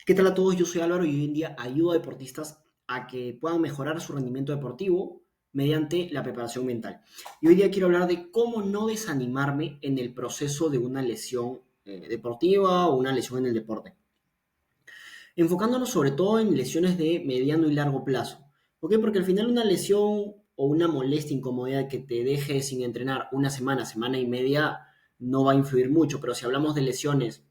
¿Qué tal a todos? Yo soy Álvaro y hoy en día ayudo a deportistas a que puedan mejorar su rendimiento deportivo mediante la preparación mental. Y hoy día quiero hablar de cómo no desanimarme en el proceso de una lesión deportiva o una lesión en el deporte. Enfocándonos sobre todo en lesiones de mediano y largo plazo. ¿Ok? Porque al final una lesión o una molestia, incomodidad que te deje sin entrenar una semana, semana y media, no va a influir mucho. Pero si hablamos de lesiones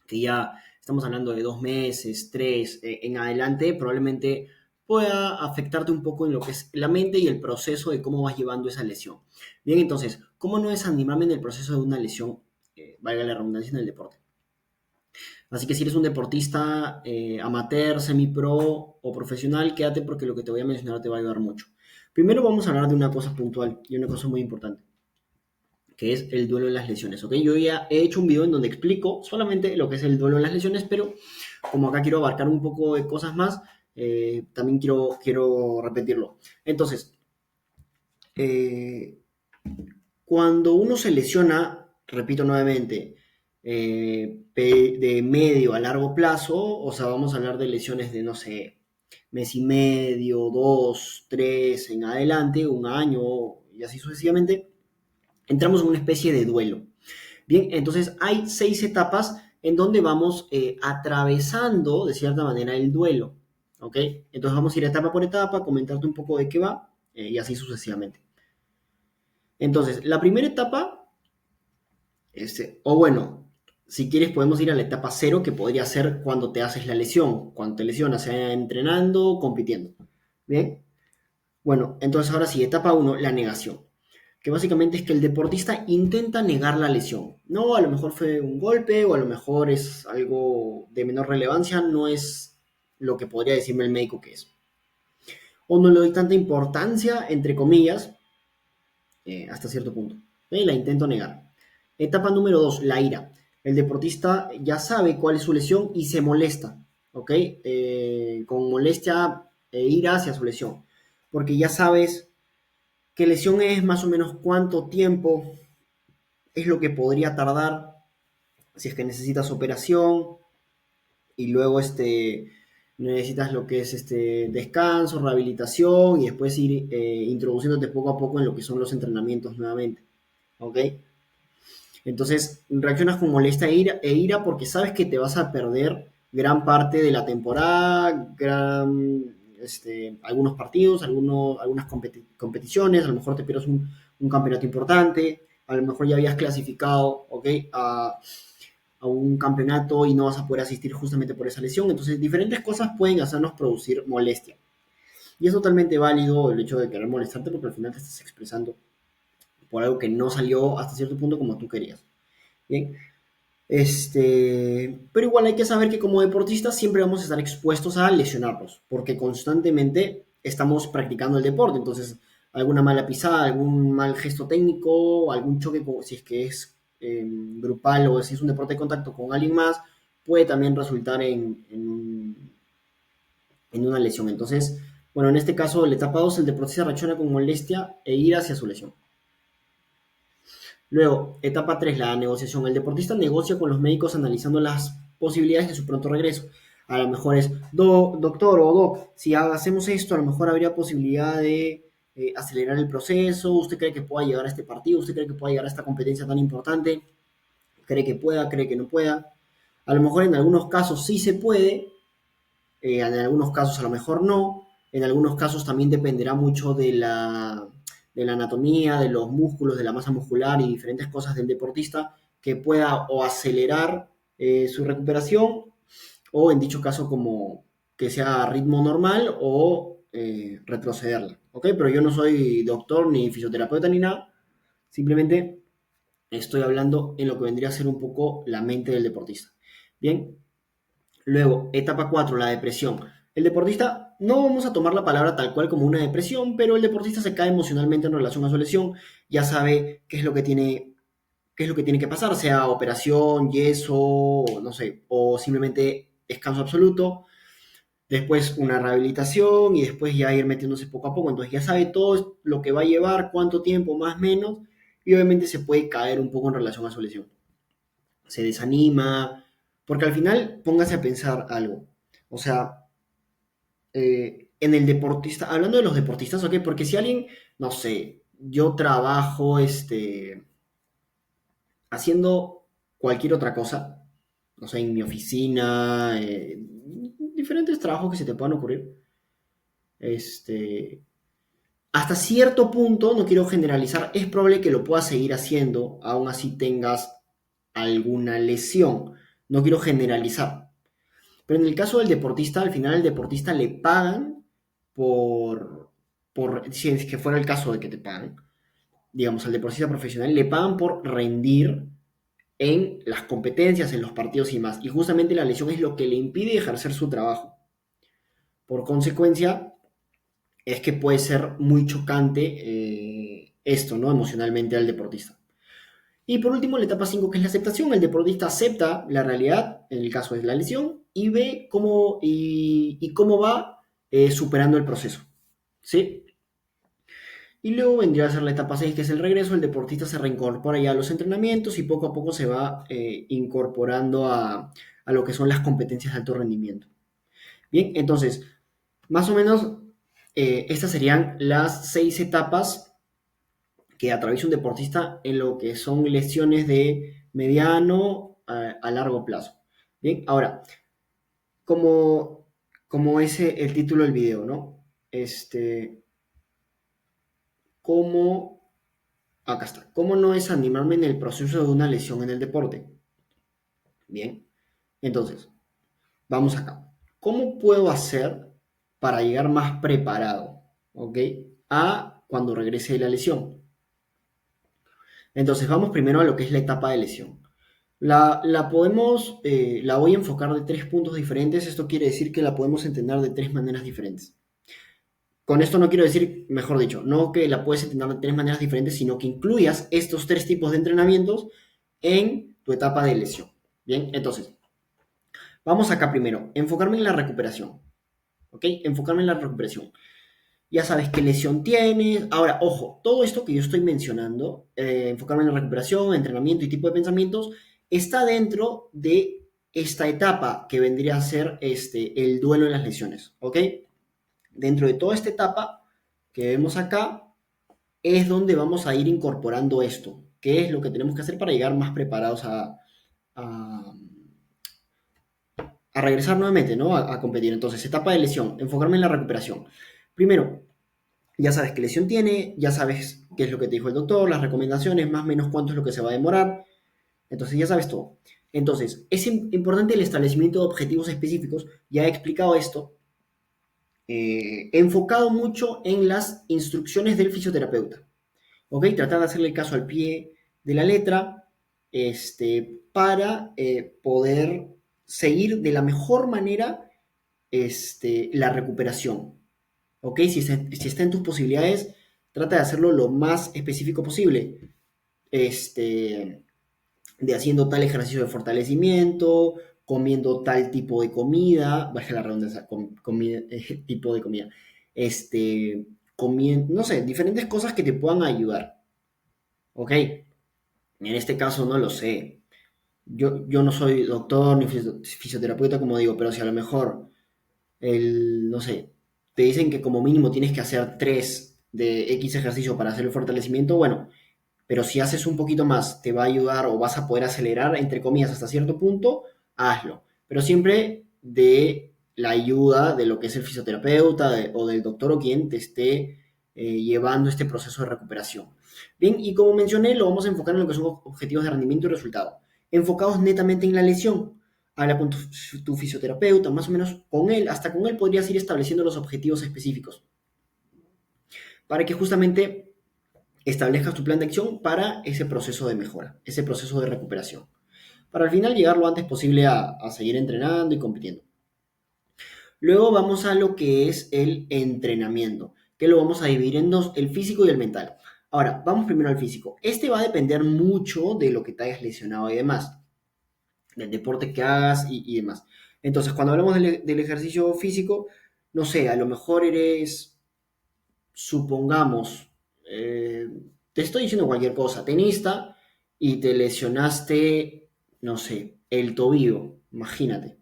que ya estamos hablando de 2 meses, tres en adelante, probablemente pueda afectarte un poco en lo que es la mente y el proceso de cómo vas llevando esa lesión. Bien, entonces, ¿cómo no desanimarme en el proceso de una lesión, valga la redundancia, en el deporte? Así que si eres un deportista amateur, semi-pro o profesional, quédate porque lo que te voy a mencionar te va a ayudar mucho. Primero vamos a hablar de una cosa puntual y una cosa muy importante, que es el duelo de las lesiones, ¿ok? Yo ya he hecho un video en donde explico solamente lo que es el duelo de las lesiones, pero como acá quiero abarcar un poco de cosas más, también quiero repetirlo. Entonces, eh, cuando uno se lesiona, repito nuevamente, de medio a largo plazo, o sea, vamos a hablar de lesiones de, no sé, mes y medio, dos, tres, en adelante, un año y así sucesivamente, entramos en una especie de duelo. Bien, entonces hay 6 etapas en donde vamos atravesando de cierta manera el duelo. ¿Ok? Entonces vamos a ir etapa por etapa, comentarte un poco de qué va y así sucesivamente. Entonces, la primera etapa, o bueno, si quieres podemos ir a la etapa cero, que podría ser cuando te haces la lesión, cuando te lesionas, sea entrenando, compitiendo. Bien, bueno, entonces ahora sí, etapa uno, la negación, que básicamente es que el deportista intenta negar la lesión. No, a lo mejor fue un golpe o a lo mejor es algo de menor relevancia, no es lo que podría decirme el médico que es. O no le doy tanta importancia, entre comillas, hasta cierto punto. La intento negar. Etapa número 2, la ira. El deportista ya sabe cuál es su lesión y se molesta, ¿ok? Con molestia e ira hacia su lesión. Porque ya sabes qué lesión es, más o menos cuánto tiempo es lo que podría tardar si es que necesitas operación y luego necesitas lo que es descanso, rehabilitación y después ir introduciéndote poco a poco en lo que son los entrenamientos nuevamente. ¿Ok? Entonces reaccionas con molestia e ira porque sabes que te vas a perder gran parte de la temporada, algunos partidos, algunas competiciones, a lo mejor te pierdes un campeonato importante, a lo mejor ya habías clasificado, ¿ok? A un campeonato y no vas a poder asistir justamente por esa lesión. Entonces, diferentes cosas pueden hacernos producir molestia. Y es totalmente válido el hecho de querer molestarte porque al final te estás expresando por algo que no salió hasta cierto punto como tú querías. Bien, pero igual hay que saber que como deportistas siempre vamos a estar expuestos a lesionarnos, porque constantemente estamos practicando el deporte. Entonces, alguna mala pisada, algún mal gesto técnico, algún choque, si es que es grupal o si es un deporte de contacto con alguien más, puede también resultar en una lesión. Entonces, bueno, en este caso, la etapa 2, el deportista reacciona con molestia e ira hacia su lesión. Luego, etapa 3, la negociación. El deportista negocia con los médicos analizando las posibilidades de su pronto regreso. A lo mejor es, doctor o doc, si hacemos esto, a lo mejor habría posibilidad de acelerar el proceso. ¿Usted cree que pueda llegar a este partido? ¿Usted cree que pueda llegar a esta competencia tan importante? ¿Cree que pueda? ¿Cree que no pueda? A lo mejor en algunos casos sí se puede, en algunos casos a lo mejor no, en algunos casos también dependerá mucho de la anatomía, de los músculos, de la masa muscular y diferentes cosas del deportista que pueda o acelerar su recuperación o en dicho caso como que sea a ritmo normal o retrocederla, ¿ok? Pero yo no soy doctor ni fisioterapeuta ni nada, simplemente estoy hablando en lo que vendría a ser un poco la mente del deportista. Bien, luego, etapa 4, la depresión. El deportista, no vamos a tomar la palabra tal cual como una depresión, pero el deportista se cae emocionalmente en relación a su lesión, ya sabe qué es lo que tiene que pasar, sea operación, yeso, no sé, o simplemente descanso absoluto, después una rehabilitación y después ya ir metiéndose poco a poco. Entonces ya sabe todo lo que va a llevar, cuánto tiempo, más o menos, y obviamente se puede caer un poco en relación a su lesión. Se desanima, Porque al final, póngase a pensar algo. O sea, en el deportista, hablando de los deportistas, ¿ok? Porque si alguien, no sé, yo trabajo haciendo cualquier otra cosa, no sé, en mi oficina, diferentes trabajos que se te puedan ocurrir, este, hasta cierto punto, no quiero generalizar, es probable que lo puedas seguir haciendo, aún así tengas alguna lesión. No quiero generalizar. Pero en el caso del deportista, al final al deportista le pagan si es que fuera el caso de que te pagan, digamos, al deportista profesional le pagan por rendir en las competencias, en los partidos y más. Y justamente la lesión es lo que le impide ejercer su trabajo. Por consecuencia, es que puede ser muy chocante esto, ¿no? Emocionalmente al deportista. Y por último, la etapa 5 que es la aceptación. El deportista acepta la realidad, en el caso de la lesión, y ve cómo va superando el proceso. ¿Sí? Y luego vendría a ser la etapa 6 que es el regreso. El deportista se reincorpora ya a los entrenamientos y poco a poco se va incorporando a lo que son las competencias de alto rendimiento. Bien, entonces, más o menos, estas serían las 6 etapas que atraviesa un deportista en lo que son lesiones de mediano a largo plazo. Bien, ahora, como, como es el título del video, ¿no? ¿Cómo, acá está, cómo no desanimarme en el proceso de una lesión en el deporte? Bien, entonces, vamos acá. ¿Cómo puedo hacer para llegar más preparado, ¿ok? A cuando regrese de la lesión. Entonces, vamos primero a lo que es la etapa de lesión. La voy a enfocar de 3 puntos diferentes. Esto quiere decir que la podemos entender de 3 maneras diferentes. Con esto no quiero decir, mejor dicho, no que la puedes entender de 3 maneras diferentes, sino que incluyas estos 3 tipos de entrenamientos en tu etapa de lesión. Bien, entonces, vamos acá primero. Enfocarme en la recuperación. ¿Ok? Enfocarme en la recuperación. Ya sabes qué lesión tienes. Ahora, ojo, todo esto que yo estoy mencionando, enfocarme en la recuperación, entrenamiento y tipo de pensamientos, está dentro de esta etapa que vendría a ser el duelo en las lesiones, ¿ok? Dentro de toda esta etapa que vemos acá, es donde vamos a ir incorporando esto, que es lo que tenemos que hacer para llegar más preparados a, a regresar nuevamente, ¿no? A competir. Entonces, etapa de lesión, enfocarme en la recuperación. Primero, ya sabes qué lesión tiene, ya sabes qué es lo que te dijo el doctor, las recomendaciones, más o menos cuánto es lo que se va a demorar. Entonces ya sabes todo. Entonces, es importante el establecimiento de objetivos específicos. Ya he explicado esto. Enfocado mucho en las instrucciones del fisioterapeuta. ¿Ok? Tratar de hacerle caso al pie de la letra para poder seguir de la mejor manera la recuperación. ¿Ok? Si está en tus posibilidades, trata de hacerlo lo más específico posible. De haciendo tal ejercicio de fortalecimiento, comiendo tal tipo de comida, baja la redundancia, tipo de comida, comiendo, no sé, diferentes cosas que te puedan ayudar. ¿Ok? En este caso no lo sé. Yo no soy doctor ni fisioterapeuta, como digo, pero si a lo mejor no sé, te dicen que como mínimo tienes que hacer 3 de X ejercicio para hacer el fortalecimiento, bueno, pero si haces un poquito más, te va a ayudar o vas a poder acelerar, entre comillas, hasta cierto punto, hazlo. Pero siempre de la ayuda de lo que es el fisioterapeuta o del doctor o quien te esté llevando este proceso de recuperación. Bien, y como mencioné, lo vamos a enfocar en lo que son objetivos de rendimiento y resultado, enfocados netamente en la lesión. Habla con tu fisioterapeuta, más o menos con él, hasta con él podrías ir estableciendo los objetivos específicos para que justamente establezcas tu plan de acción para ese proceso de mejora, ese proceso de recuperación, para al final llegar lo antes posible a seguir entrenando y compitiendo. Luego vamos a lo que es el entrenamiento, que lo vamos a dividir en dos, el físico y el mental. Ahora, vamos primero al físico. Este va a depender mucho de lo que te hayas lesionado y demás, del deporte que hagas y demás. Entonces, cuando hablamos del ejercicio físico, no sé, a lo mejor eres, supongamos, te estoy diciendo cualquier cosa, tenista, y te lesionaste, no sé, el tobillo. Imagínate.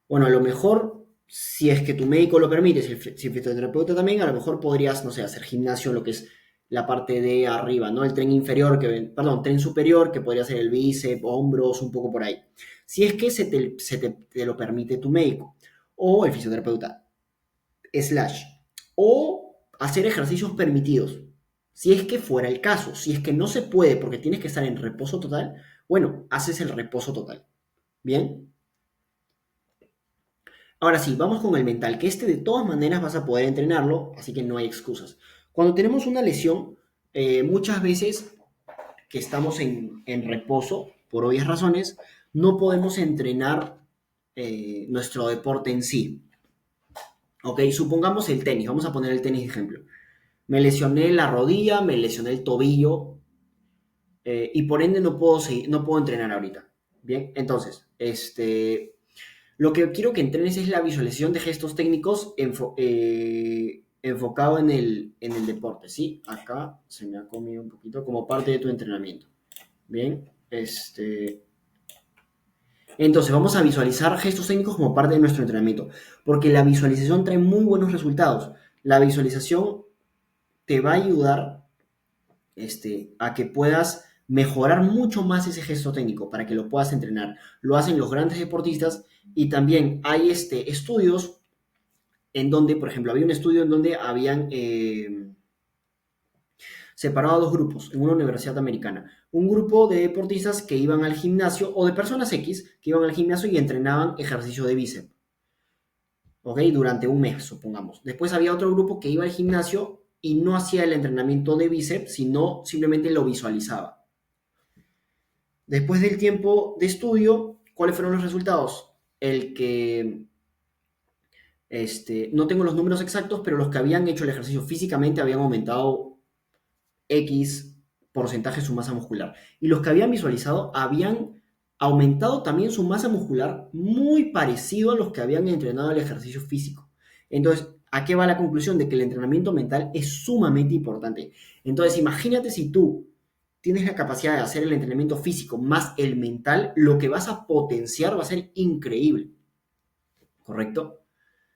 Bueno, a lo mejor, si es que tu médico lo permite, si el fisioterapeuta también, a lo mejor podrías, no sé, hacer gimnasio, lo que es la parte de arriba, ¿no? El tren inferior, perdón, tren superior, que podría ser el bíceps, hombros, un poco por ahí. Si es que te lo permite tu médico o el fisioterapeuta, slash, o hacer ejercicios permitidos. Si es que fuera el caso, si es que no se puede porque tienes que estar en reposo total, bueno, haces el reposo total. ¿Bien? Ahora sí, vamos con el mental, que este de todas maneras vas a poder entrenarlo, así que no hay excusas. Cuando tenemos una lesión, muchas veces que estamos en reposo, por obvias razones, no podemos entrenar nuestro deporte en sí. Ok, supongamos el tenis, vamos a poner el tenis de ejemplo. Me lesioné la rodilla, me lesioné el tobillo y por ende no puedo entrenar ahorita. Bien, entonces, lo que quiero que entrenes es la visualización de gestos técnicos enfocado en el deporte, ¿sí? Acá se me ha comido un poquito como parte de tu entrenamiento. Bien, entonces vamos a visualizar gestos técnicos como parte de nuestro entrenamiento, porque la visualización trae muy buenos resultados. La visualización te va a ayudar a que puedas mejorar mucho más ese gesto técnico para que lo puedas entrenar. Lo hacen los grandes deportistas y también hay estudios en donde, por ejemplo, había un estudio en donde habían separado a dos grupos en una universidad americana. Un grupo de deportistas que iban al gimnasio o de personas X que iban al gimnasio y entrenaban ejercicio de bíceps, ¿ok? Durante un mes, supongamos. Después había otro grupo que iba al gimnasio y no hacía el entrenamiento de bíceps, sino simplemente lo visualizaba. Después del tiempo de estudio, ¿cuáles fueron los resultados? El que, no tengo los números exactos, pero los que habían hecho el ejercicio físicamente habían aumentado X porcentaje de su masa muscular. Y los que habían visualizado habían aumentado también su masa muscular muy parecido a los que habían entrenado el ejercicio físico. Entonces, ¿a qué va la conclusión? De que el entrenamiento mental es sumamente importante. Entonces, imagínate si tú tienes la capacidad de hacer el entrenamiento físico más el mental, lo que vas a potenciar va a ser increíble. ¿Correcto?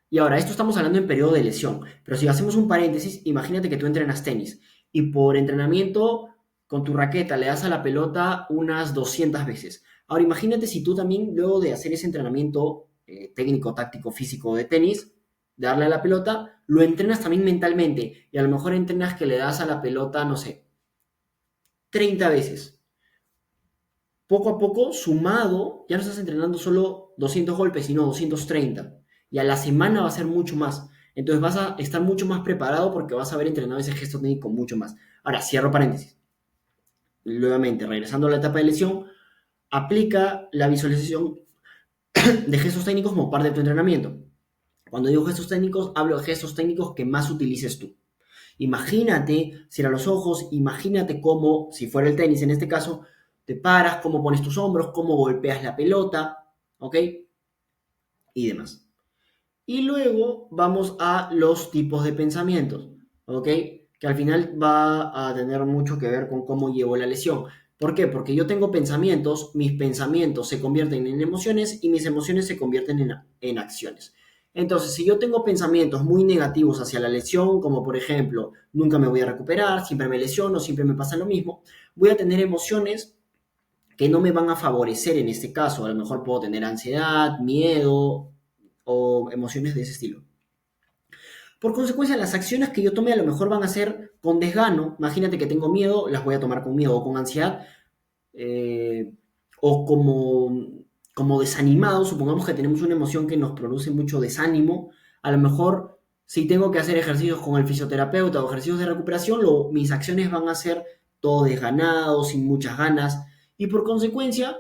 Y ahora, esto estamos hablando en periodo de lesión, pero si hacemos un paréntesis, imagínate que tú entrenas tenis y por entrenamiento con tu raqueta le das a la pelota unas 200 veces. Ahora, imagínate si tú también, luego de hacer ese entrenamiento técnico, táctico, físico de tenis, de darle a la pelota, lo entrenas también mentalmente y a lo mejor entrenas que le das a la pelota, no sé, 30 veces. Poco a poco, sumado, ya no estás entrenando solo 200 golpes, sino 230. Y a la semana va a ser mucho más. Entonces vas a estar mucho más preparado porque vas a haber entrenado ese gesto técnico mucho más. Ahora, cierro paréntesis. Nuevamente, regresando a la etapa de lesión, aplica la visualización de gestos técnicos como parte de tu entrenamiento. Cuando digo gestos técnicos, hablo de gestos técnicos que más utilices tú. Imagínate, cierra los ojos, imagínate cómo, si fuera el tenis en este caso, te paras, cómo pones tus hombros, cómo golpeas la pelota, ¿ok? Y demás. Y luego vamos a los tipos de pensamientos, ¿ok? Que al final va a tener mucho que ver con cómo llevo la lesión. ¿Por qué? Porque yo tengo pensamientos, mis pensamientos se convierten en emociones y mis emociones se convierten en acciones. Entonces, si yo tengo pensamientos muy negativos hacia la lesión, como por ejemplo, nunca me voy a recuperar, siempre me lesiono, siempre me pasa lo mismo, voy a tener emociones que no me van a favorecer en este caso. A lo mejor puedo tener ansiedad, miedo o emociones de ese estilo. Por consecuencia, las acciones que yo tome a lo mejor van a ser con desgano. Imagínate que tengo miedo, las voy a tomar con miedo o con ansiedad. eh, o como desanimado, supongamos que tenemos una emoción que nos produce mucho desánimo. A lo mejor, si tengo que hacer ejercicios con el fisioterapeuta o ejercicios de recuperación, mis acciones van a ser todo desganado, sin muchas ganas. Y por consecuencia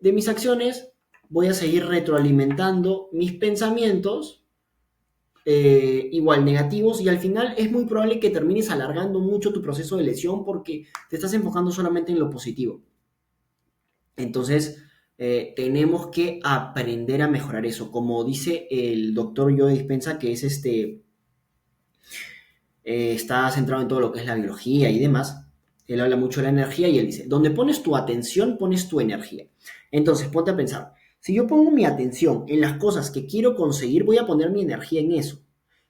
de mis acciones, voy a seguir retroalimentando mis pensamientos igual negativos y al final es muy probable que termines alargando mucho tu proceso de lesión porque te estás enfocando solamente en lo positivo. Entonces, tenemos que aprender a mejorar eso. Como dice el doctor Joe Dispenza, que es está centrado en todo lo que es la biología y demás. Él habla mucho de la energía y él dice, donde pones tu atención, pones tu energía. Entonces, ponte a pensar, Si yo pongo mi atención en las cosas que quiero conseguir, voy a poner mi energía en eso.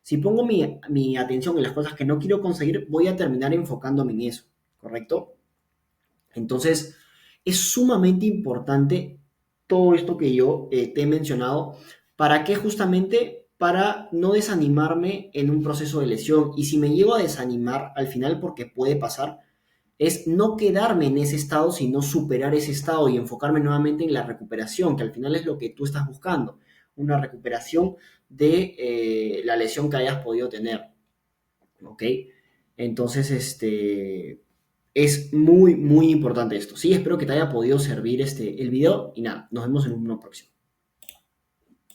Si pongo mi atención en las cosas que no quiero conseguir, voy a terminar enfocándome en eso, ¿correcto? Entonces, es sumamente importante todo esto que yo te he mencionado. ¿Para qué? Justamente para no desanimarme en un proceso de lesión. Y si me llego a desanimar al final, porque puede pasar, es no quedarme en ese estado, sino superar ese estado y enfocarme nuevamente en la recuperación, que al final es lo que tú estás buscando, una recuperación de la lesión que hayas podido tener, ¿ok? Entonces, es muy, muy importante esto. Sí, espero que te haya podido servir el video y nada, nos vemos en uno próximo.